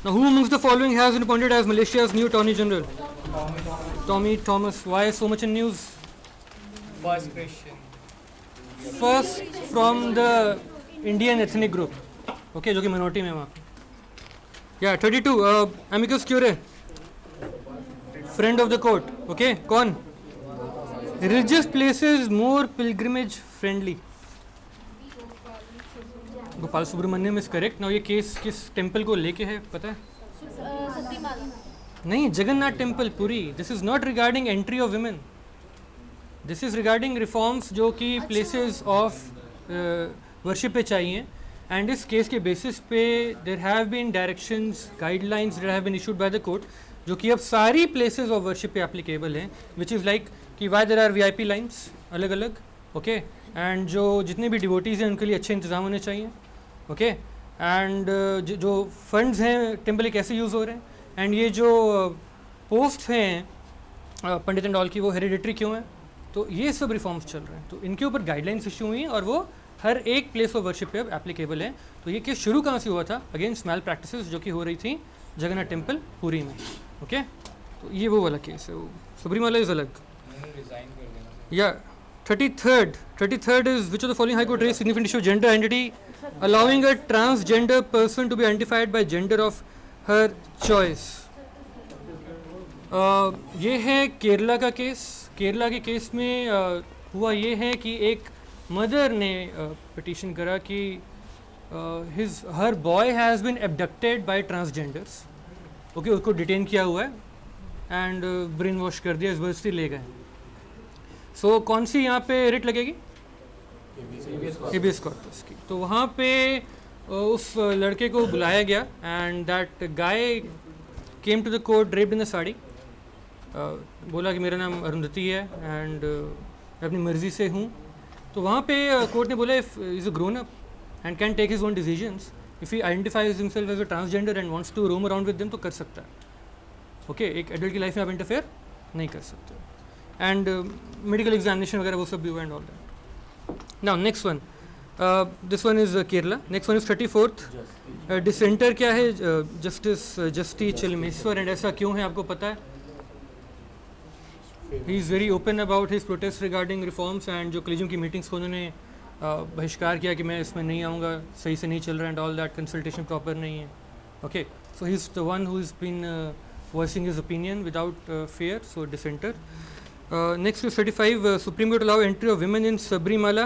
Now, who amongst the following has been appointed as Malaysia's new Attorney General? Tommy Thomas. Why so much in news? First Christian. First from the Indian ethnic group. Okay, जो कि minority में वहाँ पे. Yeah, 32. Amicus curiae. Friend of the court. Okay, कौन? Religious places more pilgrimage friendly. Gopal Subramaniam is correct. Now ये case किस temple को लेके है पता है? नहीं, Jagannath temple Puri. This is not regarding entry of women. This is regarding reforms जो कि प्लेसेस ऑफ वर्शिप पे चाहिए. एंड इस केस के बेसिस पे there have been directions guidelines that have been issued by the court जो कि अब सारी प्लेसेस ऑफ वर्शिप पे एप्लीकेबल हैं. विच इज़ लाइक कि why there are VIP lines अलग अलग. ओके, एंड जो जितने भी डिवोटीज़ हैं उनके लिए अच्छे इंतजाम होने चाहिए. ओके, एंड जो फंड्स हैं टेम्पल के कैसे यूज़ हो रहे हैं. एंड ये जो पोस्ट हैं पंडित एंड ऑल की वो हेरिडिटरी क्यों है. तो ये सब रिफॉर्म्स चल रहे हैं. तो इनके ऊपर गाइडलाइंस इशू हुई हैं और वो हर एक प्लेस ऑफ वर्शिप पे अब एप्लीकेबल है. तो ये केस शुरू कहाँ से हुआ था? अगेंस्ट मैल प्रैक्टिसेस जो कि हो रही थी जगन्नाथ टेम्पल पुरी में. ओके, तो ये वो वाला केस है. वो सबरीमाला इज अलग. या 33rd is which of the following high court raised significant issue of gender identity allowing a transgender person to be identified by gender of her choice. ये है केरला का केस. केरला के केस में हुआ ये है कि एक मदर ने पिटिशन करा कि her boy has been abducted by transgenders. Okay, उसको डिटेन किया हुआ है एंड ब्रेन वॉश कर दिया, ज़बरदस्ती ले गए. सो कौन सी यहाँ पे रिट लगेगी? हेबियस कॉर्पस की. तो वहाँ पे उस लड़के को बुलाया गया and that guy came to the court draped in the sari. बोला कि मेरा नाम अरुंधति है एंड मैं अपनी मर्ज़ी से हूँ. तो वहाँ पे कोर्ट ने बोला if is a grown up and can take his own decisions, if he identifies himself as a transgender and wants to roam around with them तो कर सकता है. ओके, एक एडल्ट की लाइफ में आप इंटरफेयर नहीं कर सकते. एंड मेडिकल एग्जामिनेशन वगैरह वो सब भी हुआ and all that. Now next one, this one is Kerala. Next one is 34th. डिसेंटर क्या है? जस्टिस चिलमेश्वर. एंड ऐसा क्यों है आपको पता है? He is very open about his protest regarding reforms. And जो कॉलेजियम की मीटिंग्स को उन्होंने बहिष्कार किया कि मैं इसमें नहीं आऊँगा, सही से नहीं चल रहा and all that, consultation proper नहीं है. Okay, so he is the one who is been voicing his opinion without fear, so dissenter. Next is 35. Supreme Court allow entry of women in Sabrimala.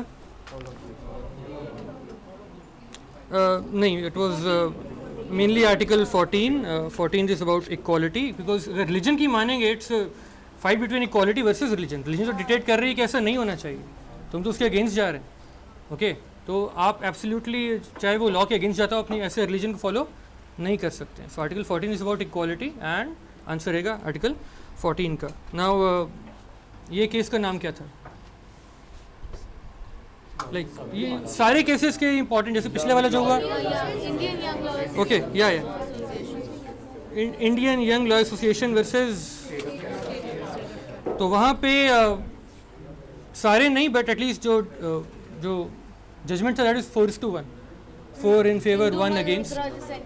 नहीं, it was mainly Article 14. 14 is about equality because अगर religion की मानेंगे it's a fight between equality versus religion. Religion तो dictate कर रही है कि ऐसा नहीं होना चाहिए, तुम तो उसके against जा रहे हैं. ओके, तो आप absolutely चाहे वो law के against जाता हो अपनी ऐसे religion को follow नहीं कर सकते हैं. So article 14 is about equality and answer रहेगा आर्टिकल 14 का. नाउ ये केस का नाम क्या था? लाइक ये सारे केसेस के इंपॉर्टेंट, जैसे पिछले वाला जो हुआ ओके या Indian young law association versus, तो वहाँ पे सारे नहीं बट एटलीस्ट जो जजमेंट था that is 4:1. 4 in favor 1 against.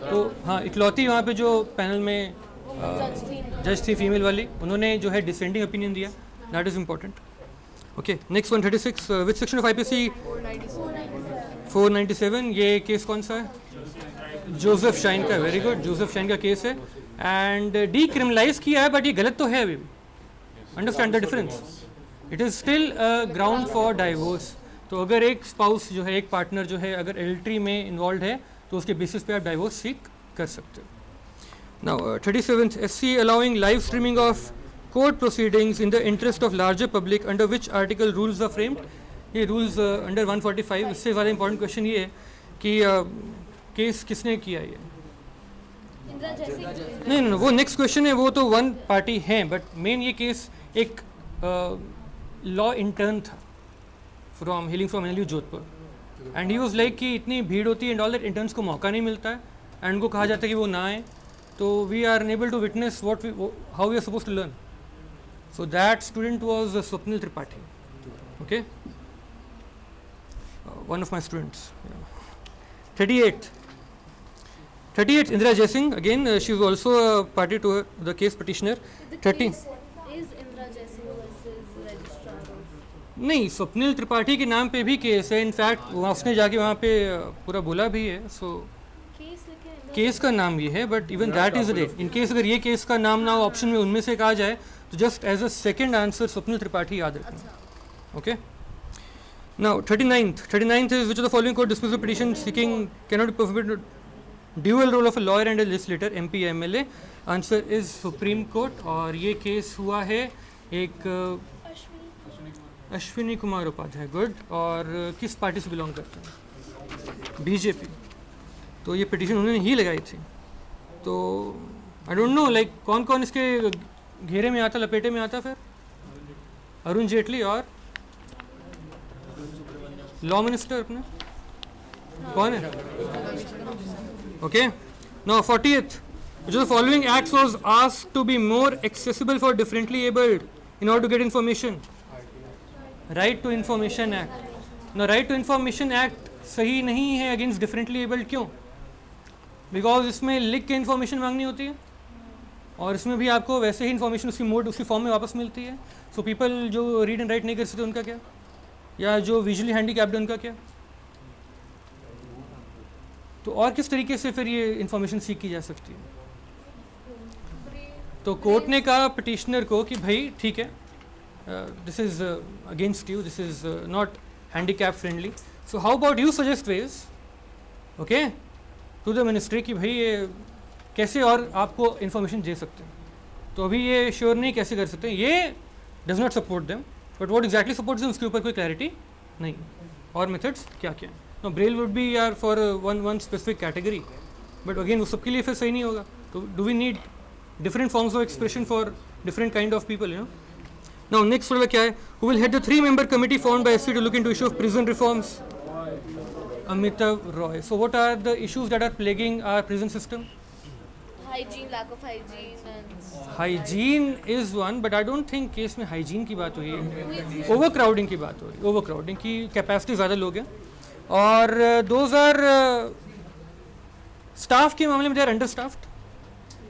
तो हाँ, इकलौती वहाँ पे जो पैनल में जज थी फीमेल वाली, उन्होंने जो है डिसेंडिंग ओपिनियन दिया. That is important. Okay, next 136. Which section of IPC? 497. ये केस कौन सा है? जोसेफ शाइन का. वेरी गुड, जोसेफ शाइन का केस है एंड डीक्रिमिनलाइज किया है बट ये गलत तो है अभी. Understand the difference. It is still ground for divorce. तो अगर एक स्पाउस जो है, एक पार्टनर जो है अगर एडल्ट्री में इन्वॉल्व है तो उसके बेसिस पे आप डाइवोर्स सीक कर सकते हो. Now 37th. SC allowing live streaming of court proceedings in the interest of larger public under which article rules are framed. ये रूल्स अंडर 145. इससे ज़्यादा इंपॉर्टेंट क्वेश्चन ये है कि केस किसने किया ये? नहीं, वो नेक्स्ट क्वेश्चन है, वो तो वन पार्टी है बट मेन ये केस एक लॉ इंटर्न था hailing from NLU Jodhpur. And he was like कि इतनी भीड़ होती है एंड ऑल दैट, इंटर्न्स को मौका नहीं मिलता है एंड उनको कहा जाता है कि वो ना आए. तो we are unable to witness how we are suppose to learn. So that student was Swapnil Tripathi. Okay, one of my students. 38. 38 Indira Jaising, again she was also a party to the case petitioner. The 30 case is Indira Jaising versus registrar of नहीं, स्वप्निल त्रिपाठी के नाम पे भी case है. In fact उसने जाके वहाँ पे पूरा बोला भी है. सो केस लेके Indira केस का नाम ये है, but even that is day. In case अगर ये केस का नाम ना हो ऑप्शन में उनमें से एक आ जाए तो just as a second answer Swapnil Tripathi याद रखना. अच्छा Okay. Now 39th is which of the following court dismissed the petition seeking cannot permit dual role of a lawyer and a legislator, MP MLA. Answer is Supreme Court. और ये case हुआ है एक Ashwini Ashwini Kumar Upadhyay. Good. और किस party से belong करते हैं? बीजेपी. तो ये पिटीशन उन्होंने ही लगाई थी. तो आई डोंट नो लाइक कौन कौन इसके घेरे में आता, लपेटे में आता. फिर अरुण जेटली और लॉ मिनिस्टर अपने कौन है? Okay. Now 40th, which of the following acts was asked to be more accessible for differently abled in order to get information? Right to Information Act. Now Right to Information Act सही नहीं है against differently abled. क्यों? Because इसमें लिख के information मांगनी होती है और इसमें भी आपको वैसे ही इन्फॉर्मेशन उसी मोड उसी फॉर्म में वापस मिलती है. सो पीपल जो रीड एंड राइट नहीं कर सकते उनका क्या, या जो विजुअली हैंडीकैप्ड है उनका क्या. तो और किस तरीके से फिर ये इन्फॉर्मेशन सीख की जा सकती है? तो कोर्ट ने कहा पिटिशनर को कि भाई ठीक है, this is against you, this is not handicap friendly. So how about you suggest ways okay to the ministry कि भाई ये कैसे और आपको इन्फॉर्मेशन दे सकते हैं. तो अभी ये श्योर नहीं कैसे कर सकते हैं. ये does not support them, but what exactly supports them उसके ऊपर कोई क्लैरिटी नहीं. और मेथड्स क्या क्या हैं. नो ब्रेल वुड बी यार for one specific category, but again वो सबके लिए फिर सही नहीं होगा. तो do we need different forms of expression for different kind of people, you know. Now next वाला क्या है? Who will head the 3-member committee formed by SC to look into issue of prison reforms? Amitav Roy. So what are the issues that are plaguing our prison system? hygiene, lack of hygiene and Hygiene is one, but I don't think case में hygiene की बात हुई है. Overcrowding की बात हो रही है. Overcrowding की capacity ज़्यादा लोग हैं और those are staff के मामले में they are understaffed.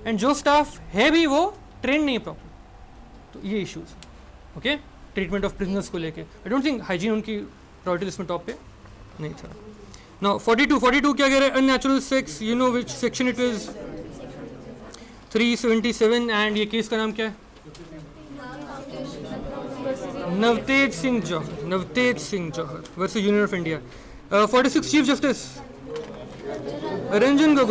एंड जो स्टाफ है भी वो ट्रेन नहीं है प्रॉपर. तो ये issues okay treatment of prisoners को लेके. आई डोंट थिंक हाइजीन उनकी प्रायोरिटी लिस्ट में टॉप पे नहीं था. नाउ 42 क्या कह रहे हैं? Unnatural sex, you know which section it is? 377. And ये केस का नाम क्या है? Navtej Singh Johar versus union of India. 46 chief justice Ranjan Gogoi.